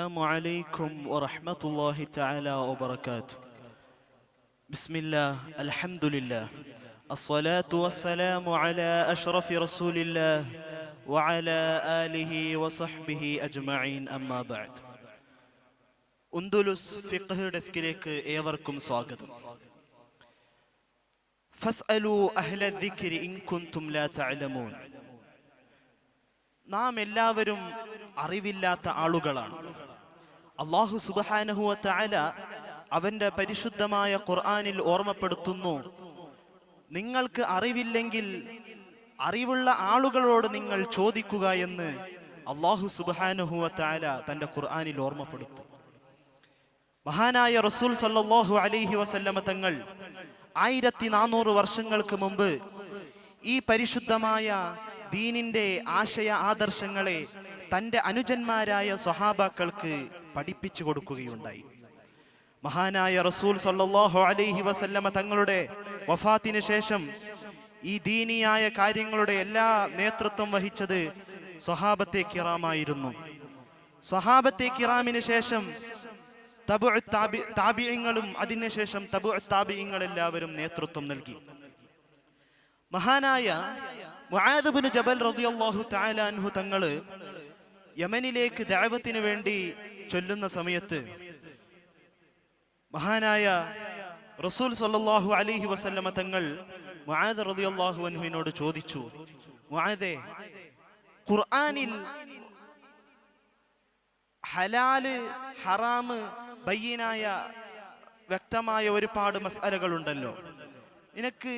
السلام عليكم ورحمة الله تعالى وبركاته. بسم الله، الحمد لله، الصلاة والسلام على أشرف رسول الله وعلى آله وصحبه أجمعين أما بعد. ഉന്ദുലുസ് ഫിഖ് ഡെസ്കിലേക്ക് ഏവർക്കും സ്വാഗതം. ഫസ്അലു അഹ്ല ദിക്രി ഇൻ കുൻതും ലാ തഅലമൂൻ. നാം എല്ലാവരും അറിവില്ലാത്ത ആളുകളാണ്. അല്ലാഹു സുബ്ഹാനഹു വ തആല അവന്റെ പരിശുദ്ധമായ ഖുർആനിൽ ഓർമ്മപ്പെടുത്തുന്നു, നിങ്ങൾക്ക് അറിവില്ലെങ്കിൽ അറിവുള്ള ആളുകളോട് നിങ്ങൾ ചോദിക്കുക എന്ന് അല്ലാഹു സുബ്ഹാനഹു വ തആല തന്റെ ഖുർആനിൽ ഓർമ്മപ്പെടുത്തും. മഹാനായ റസൂൽ സല്ലല്ലാഹു അലൈഹി വസല്ലമ തങ്ങൾ 1400 വർഷങ്ങൾക്ക് മുമ്പ് ഈ പരിശുദ്ധമായ ദീനിന്റെ ആശയ ആദർശങ്ങളെ തന്റെ അനുജന്മാരായ സ്വഹാബാക്കൾക്ക് പഠിപ്പിച്ചു കൊടുക്കുകയുണ്ടായി. മഹാനായ റസൂൽ സല്ലല്ലാഹു അലൈഹി വസല്ലമ തങ്ങളുടെ വഫാത്തിന് ശേഷം ഈ ദീനിയായ കാര്യങ്ങളുടെ എല്ലാ നേതൃത്വം വഹിച്ചത് സ്വഹാബത്തെ കിറാമായിരുന്നു. സ്വഹാബത്തെ കിറാമിന് ശേഷം താബിഈങ്ങളും അതിനുശേഷം താബിഈങ്ങൾ എല്ലാവരും നേതൃത്വം നൽകി. മഹാനായ മുആദ് ഇബ്നു ജബൽ റളിയല്ലാഹു തആല അൻഹു തങ്ങള് യമനിലേക്ക് ദഅവത്തിന് വേണ്ടി ചൊല്ലുന്ന സമയത്ത് മഹാനായ റസൂൽ സല്ലല്ലാഹു അലൈഹി വസല്ലമ തങ്ങൾ മുആദ് റളിയല്ലാഹു അൻഹുവിനോട് ചോദിച്ചു, മുആദേ, ഖുർആനിൽ ഹലാല് ഹറാമ് ബയ്യിനായ വ്യക്തമായ ഒരുപാട് മസ്അലകളുണ്ടല്ലോ, നിനക്ക്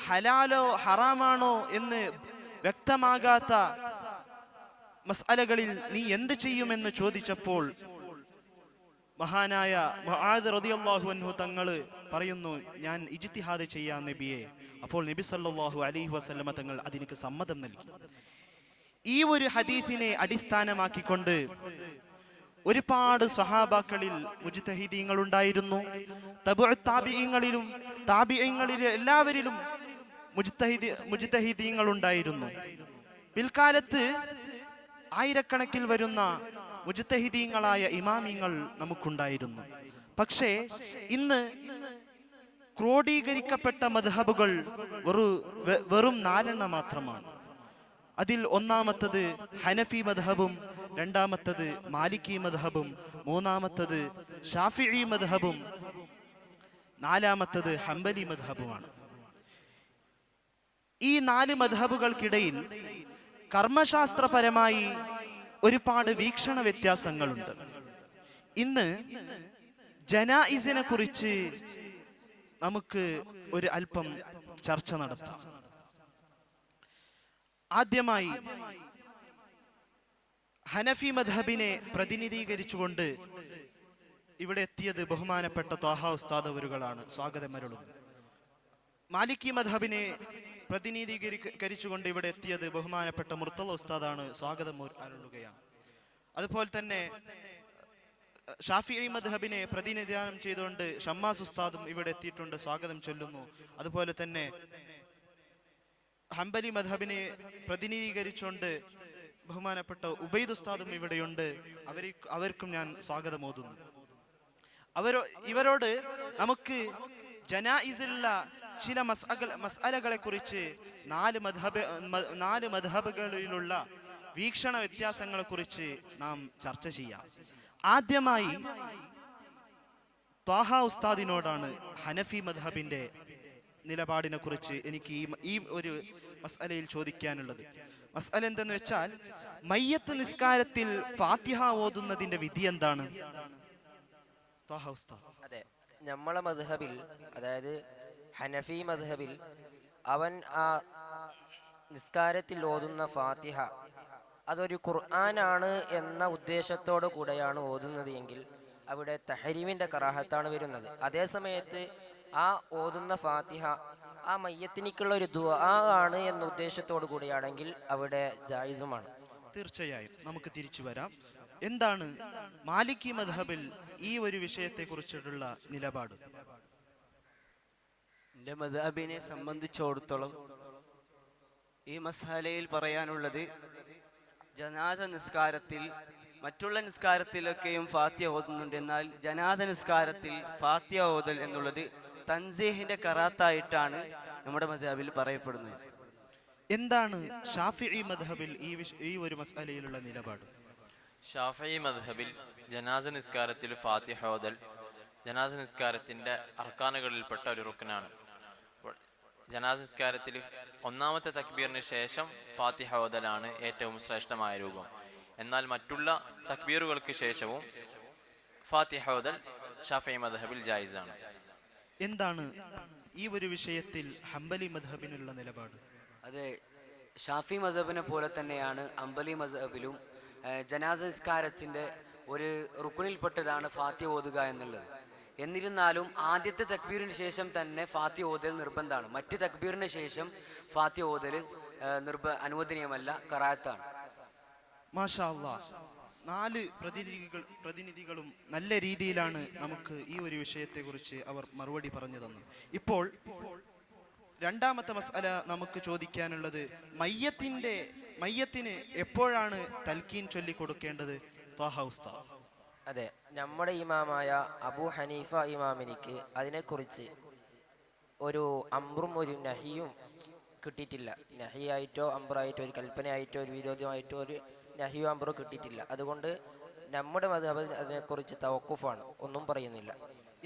ഹലാലോ ഹറാമാണോ എന്ന് വ്യക്തമാകാത്ത മസ്അലകളിൽ നീ എന്ത് ചെയ്യുമെന്ന് ചോദിച്ചപ്പോൾ മഹാനായ മുആദ് റളിയല്ലാഹു അൻഹു തങ്ങള് പറയുന്നു, ഞാൻ ഇജ്തിഹാദ് ചെയ്യാം നബിയെ. അപ്പോൾ നബി സല്ലല്ലാഹു അലൈഹി വസല്ലമ തങ്ങൾ അതിനക്ക് സമ്മതം നൽകി. ഈ ഒരു ഹദീസിനെ അടിസ്ഥാനമാക്കിക്കൊണ്ട് ഒരുപാട് സ്വഹാബാക്കളിൽ മുജ്തഹിദീങ്ങൾ ഉണ്ടായിരുന്നു. താബിഈങ്ങളിലും താബിഈങ്ങളിലെ എല്ലാവരിലും മുജ്തഹിദീങ്ങൾ ഉണ്ടായിരുന്നു. പിൽക്കാലത്ത് ആയിരക്കണക്കിൽ വരുന്ന മുജ്തഹിദീങ്ങളായ ഇമാമിങ്ങൾ നമുക്കുണ്ടായിരുന്നു. പക്ഷേ ഇന്ന് ക്രോഡീകരിക്കപ്പെട്ട മദ്ഹബുകൾ വെറും 4 മാത്രമാണ്. അതിൽ ഒന്നാമത്തത് ഹനഫി മദ്ഹബും, രണ്ടാമത്തത് മാലിക്കി മദ്ഹബും, മൂന്നാമത്തത് ഷാഫിഈ മദ്ഹബും, നാലാമത്തത് ഹംബലി മദ്ഹബുമാണ്. ഈ 4 മദ്ഹബുകൾക്കിടയിൽ കർമ്മശാസ്ത്രപരമായി ഒരുപാട് വീക്ഷണ വ്യത്യാസങ്ങളുണ്ട്. ഇന്ന് ജനായിസിനെ കുറിച്ച് നമുക്ക് ഒരു അല്പം ചർച്ച നടത്താം. ആദ്യമായി ഹനഫി മദ്ഹബിനെ പ്രതിനിധീകരിച്ചുകൊണ്ട് ഇവിടെ എത്തിയത് ബഹുമാനപ്പെട്ട ത്വാഹ ഉസ്താദ് അവരുകളാണ്, സ്വാഗതം അരുളുന്നു. മാലിക്കി മദ്ഹബിനെ പ്രതിനിധീകരിച്ചുകൊണ്ട് ഇവിടെ എത്തിയത് ബഹുമാനപ്പെട്ട മുർത്തള ഉസ്താദാണ്, സ്വാഗതം അരുളുകയാണ്. അതുപോലെ തന്നെ ഷാഫിഈ മദ്ഹബിനെ പ്രതിനിധാനം ചെയ്തുകൊണ്ട് ഷമ്മാസ് ഉസ്താദും ഇവിടെ എത്തിയിട്ടുണ്ട്, സ്വാഗതം ചൊല്ലുന്നു. അതുപോലെ തന്നെ ഹംബലി മദ്ഹബിനെ പ്രതിനിധീകരിച്ചുകൊണ്ട് ബഹുമാനപ്പെട്ട ഉബൈദ് ഉസ്താദും ഇവിടെയുണ്ട്, അവർക്കും ഞാൻ സ്വാഗതം ഓതുന്നു. ഇവരോട് നമുക്ക് ജനായിസിലുള്ള ചില മസ്അലകളെ കുറിച്ച് 4 മദ്ഹബുകളിലുള്ള വീക്ഷണ വ്യത്യാസങ്ങളെ കുറിച്ച് നാം ചർച്ച ചെയ്യാം. ആദ്യമായി ത്വാഹ ഉസ്താദിനോടാണ് ഹനഫി മദ്ഹബിന്റെ നിലപാടിനെ കുറിച്ച് എനിക്ക് ഈ ഒരു മസ്അലയിൽ ചോദിക്കാനുള്ളത്. മസ്അല എന്തെന്ന് വെച്ചാൽ, മയ്യത്ത് നിസ്കാരത്തിൽ ഫാത്തിഹ ഓതുന്നതിന്റെ വിധി എന്താണ്? ത്വാഹ ഉസ്താദ്. അതെ, നമ്മളെ മദ്ഹബിൽ, അതായത് ഹനഫി മദ്ഹബിൽ, അവൻ ആ നിസ്കാരത്തിൽ ഓതുന്ന ഫാത്തിഹ അതൊരു ഖുർആനാണ് എന്ന ഉദ്ദേശത്തോടു കൂടെയാണ് ഓതുന്നത് എങ്കിൽ അവിടെ തഹരീമിന്റെ കറാഹത്താണ് വരുന്നത്. അതേ സമയത്ത് ആ ഓതുന്ന ഫാത്തിഹ ആ മയ്യത്തിനിക്കുള്ള ഒരു ദുആ ആണ് എന്ന ഉദ്ദേശത്തോടു കൂടിയാണെങ്കിൽ അവിടെ ജായിസുമാണ്. തീർച്ചയായും നമുക്ക് തിരിച്ചു വരാം. എന്താണ് മാലിക്കി മദ്ഹബിൽ ഈ ഒരു വിഷയത്തെ കുറിച്ചിട്ടുള്ള നിലപാട്? എൻ്റെ മദ്ഹബിനെ സംബന്ധിച്ചിടത്തോളം ഈ മസ്അലയിൽ പറയാനുള്ളത്, ജനാസ നിസ്കാരത്തിൽ മറ്റുള്ള നിസ്കാരത്തിലൊക്കെയും ഫാത്തിഹ ഓതുന്നുണ്ട്. എന്നാൽ ജനാസ നിസ്കാരത്തിൽ ഫാത്തിഹ ഓതൽ എന്നുള്ളത് തൻസീഹിന്റെ കറാത്തായിട്ടാണ് നമ്മുടെ മദ്ഹബിൽ പറയപ്പെടുന്നത്. എന്താണ് ഷാഫിഈ മദ്ഹബിൽ ഈ ഒരു മസ്അലയിലുള്ള നിലപാട്? ഷാഫഈ മദ്ഹബിൽ ജനാസ നിസ്കാരത്തിൽ ഫാത്തിഹ ഓതൽ ജനാസ നിസ്കാരത്തിന്റെ അർക്കാനുകളിൽപ്പെട്ട ഒരു റുക്നാണ്. അപ്പോൾ ജനാസ നിസ്കാരത്തിൽ ഒന്നാമത്തെ തക്ബീറിന് ശേഷം ഫാത്തിഹ ഓതലാണ് ഏറ്റവും ശ്രേഷ്ഠമായ രൂപം. എന്നാൽ മറ്റുള്ള തക്ബീറുകൾക്ക് ശേഷവും ഫാത്തിഹ ഓതൽ ഷാഫഈ മദ്ഹബിൽ ജായിസാണ്. എന്താണ് ഈ ഒരു വിഷയത്തിൽ ഹംബലി മദ്ഹബിനുള്ള നിലപാട്? അതെ, ഷാഫി മസഹബിനെ പോലെ തന്നെയാണ് അംബലി മസഹബിലും ജനാസ നിസ്കാരത്തിൻ്റെ ഒരു റുക്കുനിൽപ്പെട്ടതാണ് ഫാത്തിഹ ഓതുക എന്നുള്ളത്. എന്നിരുന്നാലും ആദ്യത്തെ തക്ബീറിന് ശേഷം തന്നെ ഫാത്തിഹ ഓതൽ നിർബന്ധമാണ്. മറ്റ് തക്ബീറിന് ശേഷം ഫാത്തിഹ ഓതൽ അനുവദനീയമല്ല, ഖറാഅത്താണ്. മാഷാ അല്ലാഹ്, 4 പ്രതിനിധികളും നല്ല രീതിയിലാണ് നമുക്ക് ഈ ഒരു വിഷയത്തെക്കുറിച്ച് അവർ മറുപടി പറഞ്ഞു തന്നു. ഇപ്പോൾ രണ്ടാമത്തെ മസ്അല നമുക്ക് ചോദിക്കാനുള്ളത്, മയ്യത്തിന് എപ്പോഴാണ് തൽക്കീൻ ചൊല്ലി കൊടുക്കേണ്ടത്? ത്വാഹ ഉസ്താദ്. അതെ, നമ്മുടെ ഇമാമായ അബൂ ഹനീഫ ഇമാമിനിക്ക് അതിനെക്കുറിച്ച് ഒരു അംറും ഒരു നഹിയും കിട്ടിയിട്ടില്ല. നഹിയായിട്ടോ അംറായിട്ടോ ഒരു കൽപ്പനയായിട്ടോ ഒരു വിരോധമായിട്ടോ ഒരു നഹിയോ അംറോ കിട്ടിയിട്ടില്ല. അതുകൊണ്ട് നമ്മുടെ മദ്ഹബിൽ അതിനെക്കുറിച്ച് തവക്കുഫാണ്, ഒന്നും പറയുന്നില്ല.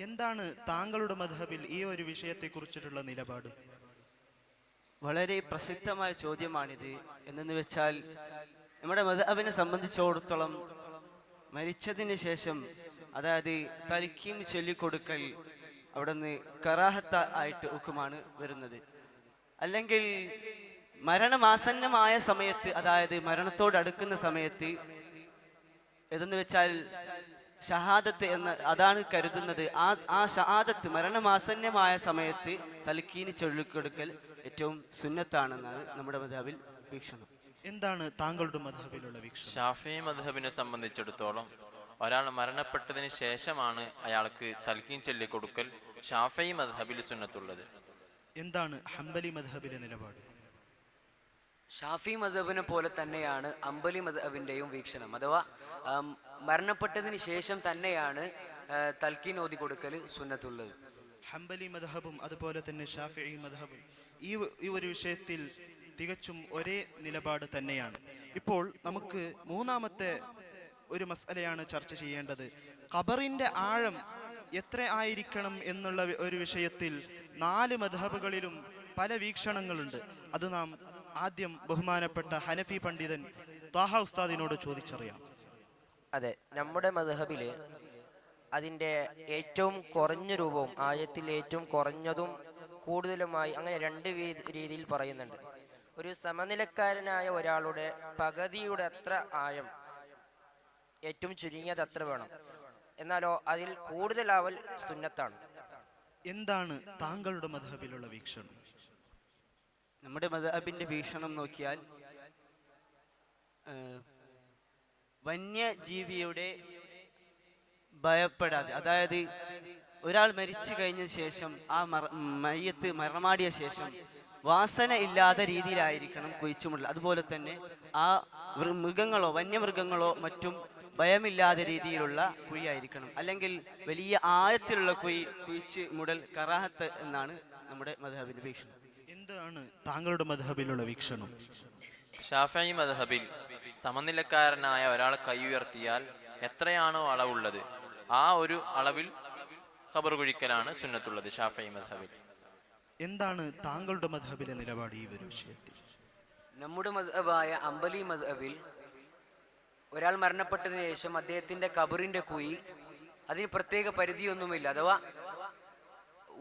എന്താണ് താങ്കളുടെ മദ്ഹബിൽ ഈ ഒരു വിഷയത്തെക്കുറിച്ചിട്ടുള്ള നിലപാട്? വളരെ പ്രസിദ്ധമായ ചോദ്യമാണിത്. എന്തെന്ന് വെച്ചാൽ നമ്മുടെ മദ്ഹബിനെ സംബന്ധിച്ചിടത്തോളം മരിച്ചതിന് ശേഷം, അതായത് തൽക്കീം ചൊല്ലിക്കൊടുക്കൽ അവിടെ നിന്ന് കറാഹത്ത് ആയിട്ട് ഹുക്കുമാണ് വരുന്നത്. അല്ലെങ്കിൽ മരണമാസന്നമായ സമയത്ത്, അതായത് മരണത്തോട് അടുക്കുന്ന സമയത്ത് എന്തെന്ന് വെച്ചാൽ ഷഹാദത്ത് എന്ന അതാണ് കരുതുന്നത്. ആ ഷഹാദത്ത് മരണമാസന്നമായ സമയത്ത് തൽക്കീന് ചൊല്ലിക്കൊടുക്കൽ ഏറ്റവും സുന്നത്താണെന്നാണ് നമ്മുടെ മദ്ഹബിൽ വീക്ഷണം. എന്താണ് താങ്കളുടെ മദ്ഹബിലുള്ള വീക്ഷണം? ഷാഫഈ മദ്ഹബിനെ സംബന്ധിച്ചിടത്തോളം ഒരാൾ മരണപ്പെട്ടതിന് ശേഷമാണ് അയാൾക്ക് തൽക്കീൻ ചൊല്ലി കൊടുക്കൽ ഷാഫഈ മദ്ഹബിൽ സുന്നത്തുള്ളത്. എന്താണ് ഹംബലി മദ്ഹബിലെ നിലപാട്? ഷാഫി മസഹബിനെ പോലെ തന്നെയാണ് അംബലി മദ്ഹബിൻ്റെയും വീക്ഷണം. അഥവാ മരണപ്പെട്ടതിന് ശേഷം തന്നെയാണ് തൽക്കീൻ ഓതി കൊടുക്കൽ സുന്നത്തുള്ളത്. ഹംബലി മദ്ഹബും അതുപോലെ തന്നെ ഷാഫിഈ മദ്ഹബും ഈ ഒരു വിഷയത്തിൽ തികച്ചും ഒരേ നിലപാട് തന്നെയാണ്. ഇപ്പോൾ നമുക്ക് മൂന്നാമത്തെ ഒരു മസ്അലയാണ് ചർച്ച ചെയ്യേണ്ടത്. ഖബറിന്റെ ആഴം എത്ര ആയിരിക്കണം എന്നുള്ള ഒരു വിഷയത്തിൽ 4 മദ്ഹബുകളിലും പല വീക്ഷണങ്ങളുണ്ട്. അത് നാം ആദ്യം ബഹുമാനപ്പെട്ട ഹനഫി പണ്ഡിതൻ ത്വാഹ ഉസ്താദിനോട് ചോദിച്ചറിയാം. അതെ, നമ്മുടെ മദ്ഹബില് അതിൻ്റെ ഏറ്റവും കുറഞ്ഞ രൂപവും ആയത്തിൽ ഏറ്റവും കുറഞ്ഞതും കൂടുതലുമായി അങ്ങനെ 2 രീതിയിൽ പറയുന്നുണ്ട്. ഒരു സമനിലക്കാരനായ ഒരാളുടെ പകുതിയുടെ അത്ര ആഴം, ഏറ്റവും ചുരുങ്ങിയത് അത്ര വേണം. എന്നാലോ അതിൽ കൂടുതലാവൽ സുന്നത്താണ്. എന്താണ് താങ്കളുടെ മദ്ഹബിലുള്ള വീക്ഷണം? നമ്മുടെ മദ്ഹബിന്റെ വീക്ഷണം നോക്കിയാൽ വന്യജീവിയുടെ ഭയപ്പെടാതെ, അതായത് ഒരാൾ മരിച്ചു കഴിഞ്ഞ ശേഷം ആ മയ്യത്ത് മരണമാടിയ ശേഷം വാസന ഇല്ലാത്ത രീതിയിലായിരിക്കണം കുഴിച്ചുമുള്ള. അതുപോലെ തന്നെ ആ മൃഗങ്ങളോ വന്യമൃഗങ്ങളോ മറ്റും ഭയമില്ലാത്ത രീതിയിലുള്ള കുഴിയായിരിക്കണം. അല്ലെങ്കിൽ വലിയ ആഴത്തിലുള്ള കുഴിച്ച് മുടൽ കറാഹത്ത് എന്നാണ് നമ്മുടെ മദ്ഹബിന്റെ വീക്ഷണം. എന്താണ് താങ്കളുടെ മദ്ഹബിലുള്ള വീക്ഷണം? ഷാഫഈ മദ്ഹബിൽ സമനിലക്കാരനായ ഒരാൾ കൈ ഉയർത്തിയാൽ എത്രയാണോ അളവുള്ളത് ആ ഒരു അളവിൽ ഖബർ കുഴിക്കലാണ് സുന്നത്തുള്ളത് ഷാഫഈ മദ്ഹബിൽ. എന്താണ് താങ്കളുടെ മദ്ഹബിലെ നിലപാട് ഈ ഒരു വിഷയത്തിൽ? നമ്മുടെ മദ്ഹബായ അംബലി മദ്ഹബിൽ ഒരാൾ മരണപ്പെട്ടതിന് ശേഷം അദ്ദേഹത്തിൻ്റെ ഖബറിൻ്റെ കുഴി അതിന് പ്രത്യേക പരിധിയൊന്നുമില്ല. അഥവാ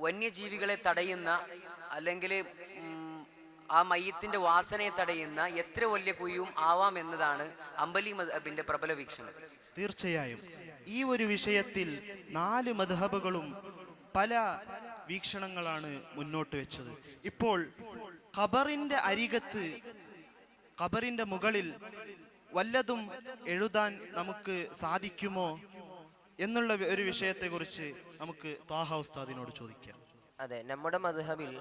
വന്യജീവികളെ തടയുന്ന അല്ലെങ്കിൽ ആ മയ്യത്തിൻ്റെ വാസനയെ തടയുന്ന എത്ര വലിയ കുഴിയും ആവാം എന്നതാണ് അംബലി മദ്ഹബിൻ്റെ പ്രബല വീക്ഷണം. തീർച്ചയായും ഈ ഒരു വിഷയത്തിൽ 4 മദ്ഹബുകളും പല വീക്ഷണങ്ങളാണ് മുന്നോട്ട് വെച്ചത്. ഇപ്പോൾ ഖബറിന്റെ അരികത്ത്, ഖബറിന്റെ മുകളിൽ വല്ലതും എഴുതാൻ നമുക്ക് സാധിക്കുമോ എന്നുള്ള ഒരു വിഷയത്തെക്കുറിച്ച് നമുക്ക് ത്വാഹ ഉസ്താദിനോട് ചോദിക്കാം. അതെ, നമ്മുടെ മദ്ഹബിൽ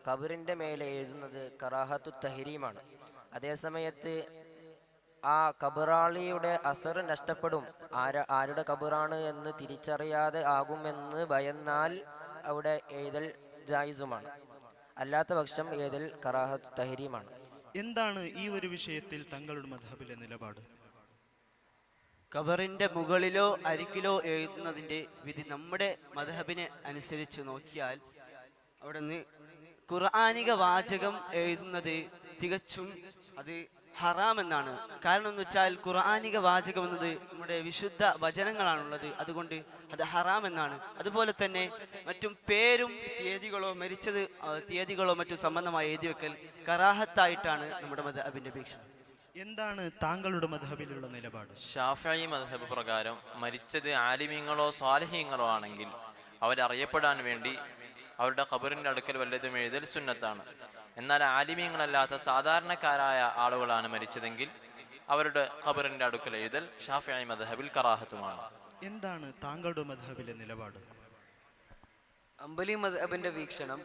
ഖബറിന്റെ മേലെ എഴുതുന്നത് കറാഹത്തു തഹരീമാണ്. അതേസമയത്ത് ആ കബറാളിയുടെ അസർ നഷ്ടപ്പെടും, ആരുടെ കബറാണ് എന്ന് തിരിച്ചറിയാതെ ആകുമെന്ന് ഭയന്നാൽ അവിടെ എഴുതൽ ജായിസുമാണ്. അല്ലാത്ത പക്ഷം എഴുതൽ കറാഹത്ത് തഹരീമാണ്. എന്താണ് ഈ ഒരു വിഷയത്തിൽ തങ്ങളുടെ മദ്ഹബിലെ നിലപാട്? ഖബറിന്റെ മുകളിലോ അരികിലോ എഴുതുന്നതിന്റെ വിധി നമ്മുടെ മദ്ഹബിനെ അനുസരിച്ച് നോക്കിയാൽ അവിടെ നിന്ന് ഖുർആനിക വാചകം എഴുതുന്നത് തികച്ചും അത് ഹറാം എന്നാണ്. കാരണം എന്ന് വെച്ചാൽ ഖുർആനിക വാചകം എന്നത് നമ്മുടെ വിശുദ്ധ വചനങ്ങളാണുള്ളത്, അതുകൊണ്ട് അത് ഹറാം എന്നാണ്. അതുപോലെ തന്നെ മറ്റും പേരും തീയതികളോ മരിച്ചത് തീയതികളോ മറ്റും സംബന്ധമായി എഴുതി വെക്കൽ കറാഹത്തായിട്ടാണ് നമ്മുടെ മദ്ഹബിന്റെ വീക്ഷണം. എന്താണ് താങ്കളുടെ മദ്ഹബിലുള്ള നിലപാട്? ഷാഫിഈ മദ്ഹബ് പ്രകാരം മരിച്ചത് ആലിമീങ്ങളോ സ്വാലിഹീങ്ങളോ ആണെങ്കിൽ അവരറിയപ്പെടാൻ വേണ്ടി അവരുടെ ഖബറിന്റെ അടുക്കൽ വല്ലതും എഴുതൽ സുന്നത്താണ്. എന്നാൽ ആലിമീങ്ങളല്ലാത്ത സാധാരണക്കാരായ ആളുകളാണ് മരിച്ചതെങ്കിൽ അവരുടെ ഖബറിന്റെ അടുക്കൽ എഴുതൽ ഷാഫിഈ മദ്ഹബിൽ കറാഹത്തുമാണ്. എന്താണ് താങ്കളുടെ മദ്ഹബിലെ നിലപാട്? അംബലി മദ്ഹബിന്റെ വീക്ഷണം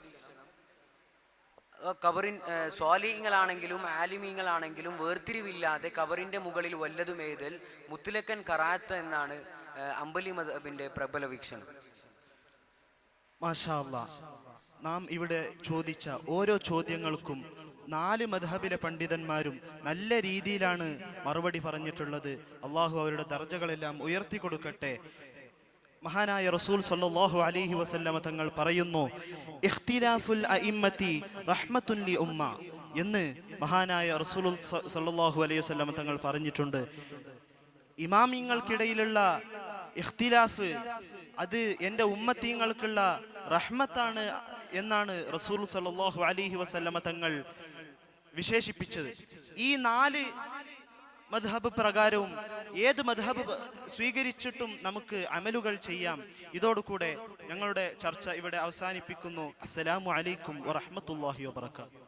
ഖബറിൻ സ്വാലിഹീങ്ങളാണെങ്കിലും ആലിമീങ്ങളാണെങ്കിലും വേർതിരിവില്ലാതെ ഖബറിന്റെ മുകളിൽ വല്ലതും എഴുതൽ മുത്തലക്കൻ കറാത്ത് എന്നാണ് അംബലി മദ്ഹബിന്റെ പ്രബല വീക്ഷണം. മാഷാ അല്ലാഹ്, നാം ഇവിടെ ചോദിച്ച ഓരോ ചോദ്യങ്ങൾക്കും 4 മദ്ഹബിലെ പണ്ഡിതന്മാരും നല്ല രീതിയിലാണ് മറുപടി പറഞ്ഞിട്ടുള്ളത്. അള്ളാഹു അവരുടെ ദർജകളെല്ലാം ഉയർത്തി കൊടുക്കട്ടെ. മഹാനായ റസൂൽ സല്ലല്ലാഹു അലൈഹി വസല്ലമ തങ്ങൾ പറയുന്നു, ഇഖ്തിലാഫുൽ അഇമ്മത്തി റഹ്മത്തുൻ ലി ഉമ്മ എന്ന് മഹാനായ റസൂൽ സല്ലല്ലാഹു അലൈഹി വസല്ലമ തങ്ങൾ പറഞ്ഞിട്ടുണ്ട്. ഇമാമിങ്ങൾക്കിടയിലുള്ള ഇഖ്തിലാഫ് അത് എൻ്റെ ഉമ്മത്തീങ്ങൾക്കുള്ള റഹ്മത്താണ് എന്നാണ് റസൂൽ സല്ലല്ലാഹു അലൈഹി വസല്ലമ തങ്ങൾ വിശേഷിപ്പിച്ചത്. ഈ 4 മദ്ഹബ് പ്രകാരവും ഏത് മദ്ഹബ് സ്വീകരിച്ചിട്ടും നമുക്ക് അമലുകൾ ചെയ്യാം. ഇതോടുകൂടെ ഞങ്ങളുടെ ചർച്ച ഇവിടെ അവസാനിപ്പിക്കുന്നു. അസ്സലാമു അലൈക്കും വറഹ്മത്തുള്ളാഹി വബറകാതുഹു.